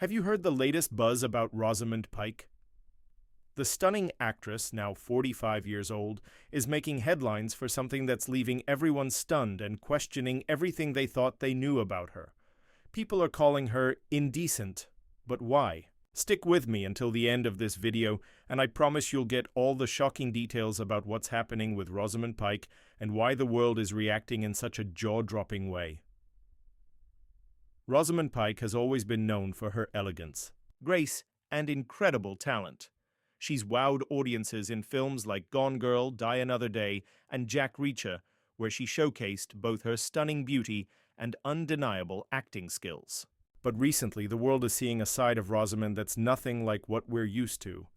Have you heard the latest buzz about Rosamund Pike? The stunning actress, now 45 years old, is making headlines for something that's leaving everyone stunned and questioning everything they thought they knew about her. People are calling her indecent, but why? Stick with me until the end of this video, and I promise you'll get all the shocking details about what's happening with Rosamund Pike and why the world is reacting in such a jaw-dropping way. Rosamund Pike has always been known for her elegance, grace, and incredible talent. She's wowed audiences in films like Gone Girl, Die Another Day, and Jack Reacher, where she showcased both her stunning beauty and undeniable acting skills. But recently, the world is seeing a side of Rosamund that's nothing like what we're used to.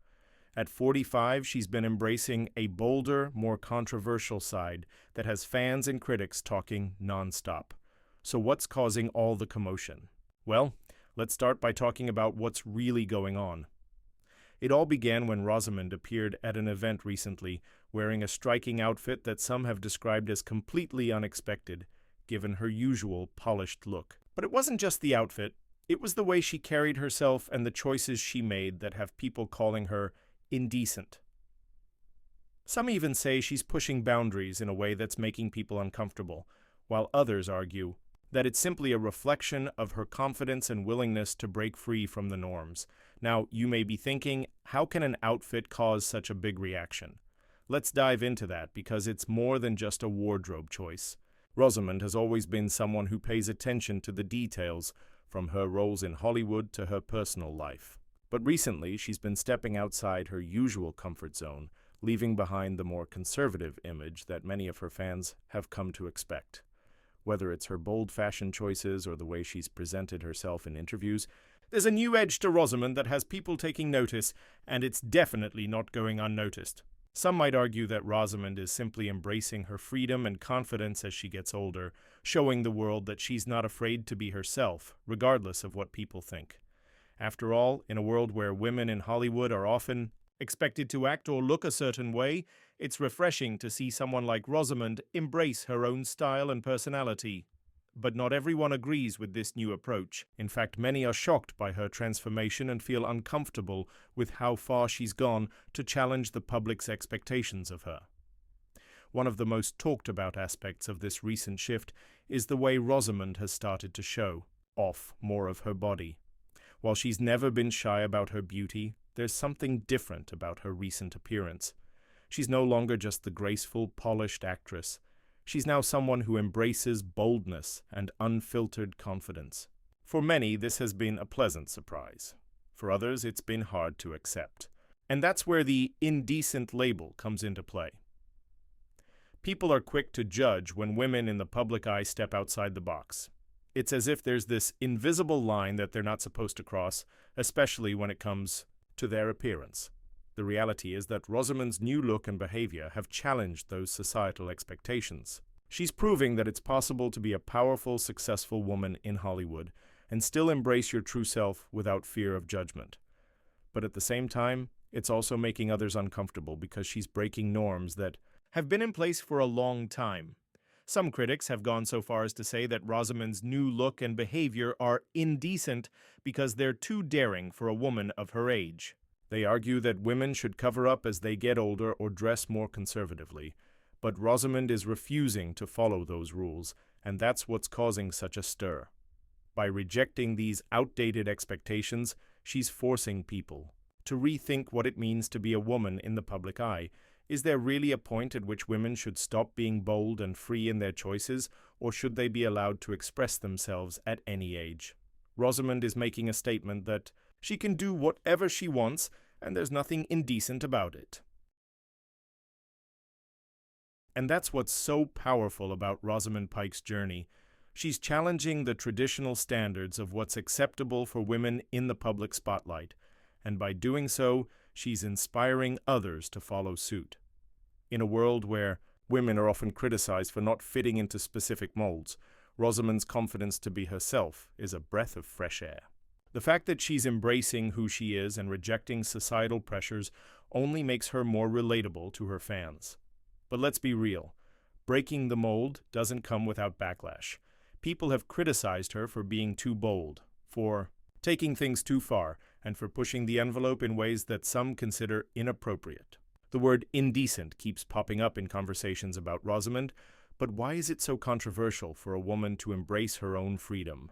At 45, she's been embracing a bolder, more controversial side that has fans and critics talking nonstop. So what's causing all the commotion? Well, let's start by talking about what's really going on. It all began when Rosamund appeared at an event recently, wearing a striking outfit that some have described as completely unexpected, given her usual polished look. But it wasn't just the outfit, it was the way she carried herself and the choices she made that have people calling her indecent. Some even say she's pushing boundaries in a way that's making people uncomfortable, while others argue that it's simply a reflection of her confidence and willingness to break free from the norms. Now, you may be thinking, how can an outfit cause such a big reaction? Let's dive into that because it's more than just a wardrobe choice. Rosamund has always been someone who pays attention to the details, from her roles in Hollywood to her personal life. But recently, she's been stepping outside her usual comfort zone, leaving behind the more conservative image that many of her fans have come to expect. Whether it's her bold fashion choices or the way she's presented herself in interviews, there's a new edge to Rosamund that has people taking notice, and it's definitely not going unnoticed. Some might argue that Rosamund is simply embracing her freedom and confidence as she gets older, showing the world that she's not afraid to be herself, regardless of what people think. After all, in a world where women in Hollywood are often expected to act or look a certain way, it's refreshing to see someone like Rosamund embrace her own style and personality. But not everyone agrees with this new approach. In fact, many are shocked by her transformation and feel uncomfortable with how far she's gone to challenge the public's expectations of her. One of the most talked about aspects of this recent shift is the way Rosamund has started to show off more of her body. While she's never been shy about her beauty, there's something different about her recent appearance. She's no longer just the graceful, polished actress. She's now someone who embraces boldness and unfiltered confidence. For many, this has been a pleasant surprise. For others, it's been hard to accept. And that's where the indecent label comes into play. People are quick to judge when women in the public eye step outside the box. It's as if there's this invisible line that they're not supposed to cross, especially when it comes to their appearance. The reality is that Rosamund's new look and behavior have challenged those societal expectations. She's proving that it's possible to be a powerful, successful woman in Hollywood and still embrace your true self without fear of judgment. But at the same time, it's also making others uncomfortable because she's breaking norms that have been in place for a long time. Some critics have gone so far as to say that Rosamund's new look and behavior are indecent because they're too daring for a woman of her age. They argue that women should cover up as they get older or dress more conservatively, but Rosamund is refusing to follow those rules, and that's what's causing such a stir. By rejecting these outdated expectations, she's forcing people to rethink what it means to be a woman in the public eye. Is there really a point at which women should stop being bold and free in their choices, or should they be allowed to express themselves at any age? Rosamund is making a statement that she can do whatever she wants, and there's nothing indecent about it. And that's what's so powerful about Rosamund Pike's journey. She's challenging the traditional standards of what's acceptable for women in the public spotlight, and by doing so, she's inspiring others to follow suit. In a world where women are often criticized for not fitting into specific molds, Rosamund's confidence to be herself is a breath of fresh air. The fact that she's embracing who she is and rejecting societal pressures only makes her more relatable to her fans. But let's be real. Breaking the mold doesn't come without backlash. People have criticized her for being too bold, for taking things too far, and for pushing the envelope in ways that some consider inappropriate. The word indecent keeps popping up in conversations about Rosamund, but why is it so controversial for a woman to embrace her own freedom?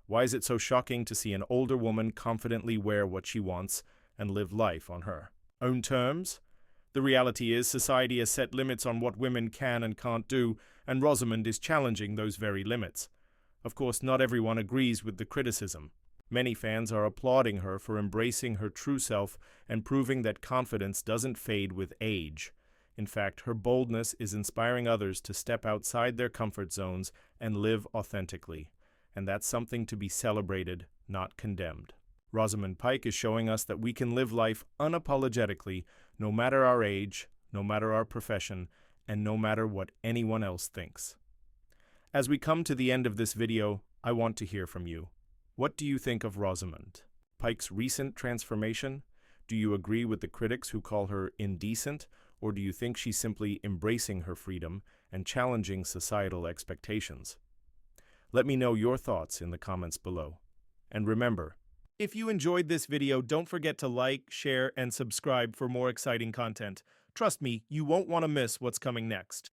Why is it so shocking to see an older woman confidently wear what she wants and live life on her own terms? The reality is society has set limits on what women can and can't do, and Rosamund is challenging those very limits. Of course, not everyone agrees with the criticism. Many fans are applauding her for embracing her true self and proving that confidence doesn't fade with age. In fact, her boldness is inspiring others to step outside their comfort zones and live authentically. And that's something to be celebrated, not condemned. Rosamund Pike is showing us that we can live life unapologetically, no matter our age, no matter our profession, and no matter what anyone else thinks. As we come to the end of this video, I want to hear from you. What do you think of Rosamund Pike's recent transformation? Do you agree with the critics who call her indecent, or do you think she's simply embracing her freedom and challenging societal expectations? Let me know your thoughts in the comments below. And remember, if you enjoyed this video, don't forget to like, share, and subscribe for more exciting content. Trust me, you won't want to miss what's coming next.